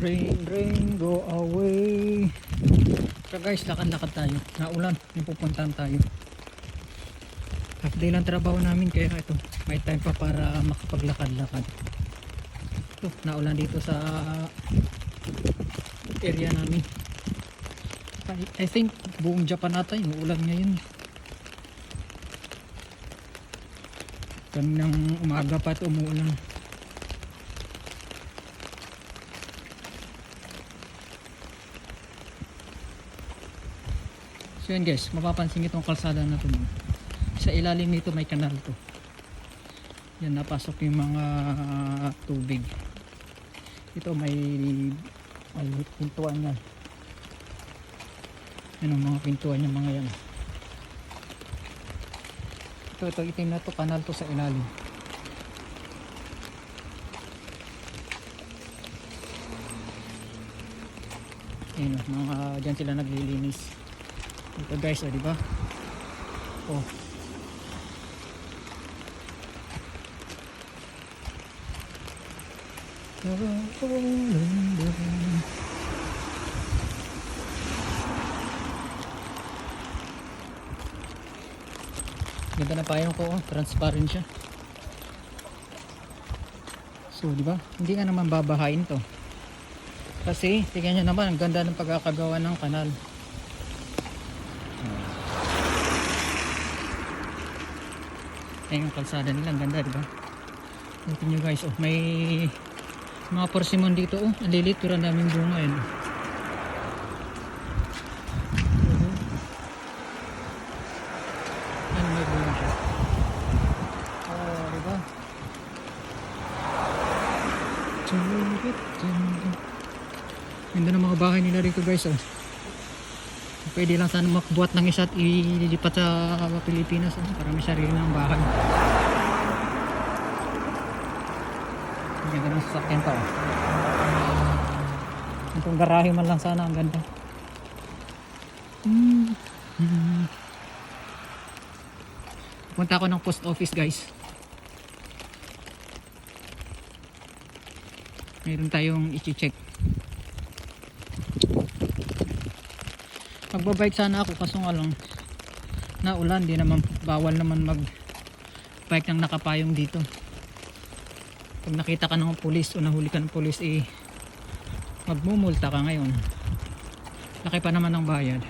Rain, go away. So guys, lakad-lakad tayo. Naulan, may pupuntahan tayo. Half day lang trabaho namin, kaya ito, may time pa para makapaglakad-lakad. Ito, naulan dito sa area namin. I think buong Japan ata yung ulan ngayon. Kaninang umaga pa ito umuulan. So yun guys, mapapansin itong kalsada na ito. Sa ilalim nito may kanal to. Yan, napasok yung mga tubig. Ito may pintuan yan. Yan ang mga pintuan yung mga yan. Ito itim na to, kanal to sa ilalim. Yan, mga dyan sila naglilinis. Ito guys, oh, diba? Oh. Ganda na payong ko, oh. Transparent siya. So, diba? Hindi nga naman babahain to. Kasi, tingnan nyo naman, ang ganda ng pagkakagawa ng kanal. Ayan yung kalsada nila, ang ganda, diba? Tingnan nyo guys, oh, may mga persimmon dito, oh, ang lilit, pero ang daming bunga yan. Ano may bunga siya? Oh, diba? Ganda ng mga bahay nila dito guys, oh. Pwede lang sana makbuhat ng isa at ililipat sa Pilipinas, oh, para may sarili ng bahay. Ang ganda ng sasakyan pa, oh. Itong garahe man lang sana, ang ganda. Punta ako ng post office guys. Meron tayong i-check. Magbabike sana ako, kaso nga lang naulan, di naman, bawal naman mag bike ng nakapayong dito. Pag nakita ka ng pulis o nahuli ka ng pulis, magmumulta ka ngayon. Laki pa naman ng bayad.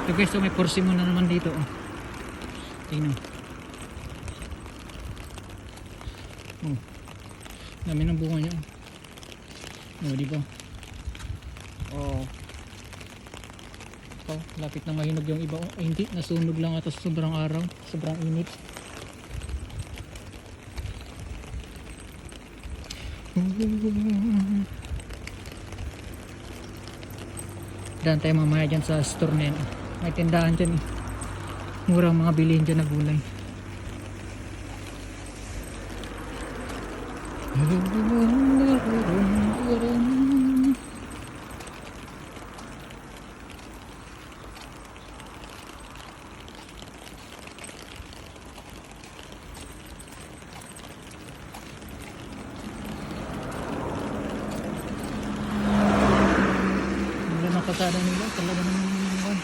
So guys, so may persimmon na naman dito, oh. Tingnan. Oh, dami ng bunga niya. Oh, di ba? Oh. Oh, lapit na mahinog yung iba. Oh, hindi, nasunog lang ito sa sobrang araw, sobrang init. Daan tayo mamaya dyan sa store na yan. May tindahan dyan, eh. Murang mga bilihin dyan na gulay. Kalsada nila talaga naman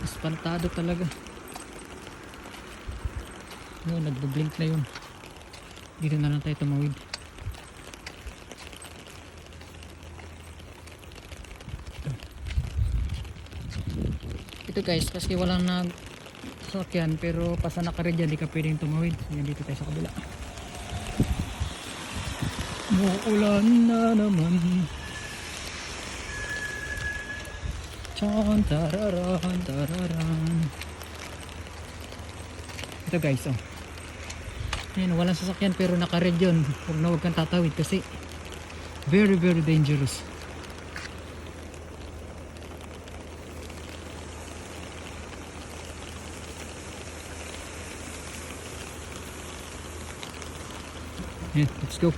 aspaltado talaga. Yun, nagbo-blink na yun. Dito na lang tayo tumawid. Ito guys, kasi walang nagsakyan, pero pasa nakared dyan, di ka pwedeng tumawid. Yan, dito tayo sa kabila. Muulan na naman. Chan, tararan, tararan. Ito guys, oh. Ayan, walang sasakyan pero naka-red yun. Huwag kang tatawid kasi very very dangerous. Ayan, let's go.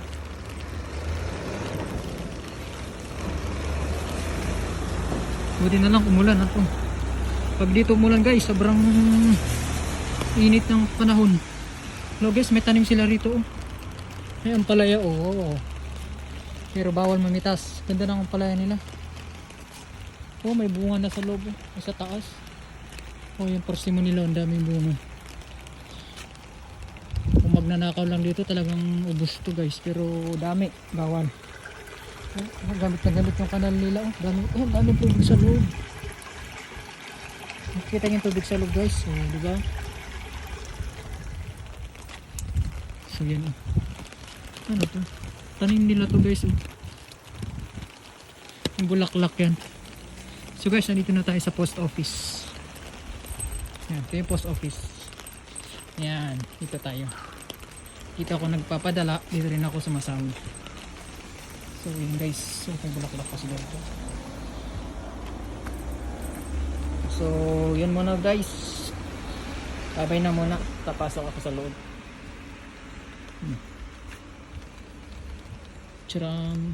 Buti na lang umulan ako. Pag dito umulan guys, sobrang init ng panahon. Hello guys, may tanim sila rito. Oh. Ay, ang palaya. Oh. Pero bawal mamitas. Ganda ng palaya nila. Oh, may bunga na sa loob. Oh. Sa taas. Oh, yung persimo nila. Ang daming bunga. Kung magnanakaw lang dito, talagang ubos to guys. Pero dami. Bawal. Oh, gamit na gamit yung kanal nila. Oh, daming tubig sa loob. Nakikita niyo yung tubig sa loob guys. Oh, diba? So yan. Oh. Ano to? Tanim nila to guys. Oh. Yung bulaklak yan. So guys, nandito na tayo sa post office. Yan, ito yung post office. Yan, dito tayo. Dito ako nagpapadala, dito rin ako sumasama. So yun guys, so may bulaklak kasi dito. So yun muna guys. Babay na muna, tapasok ako sa loob. Charam.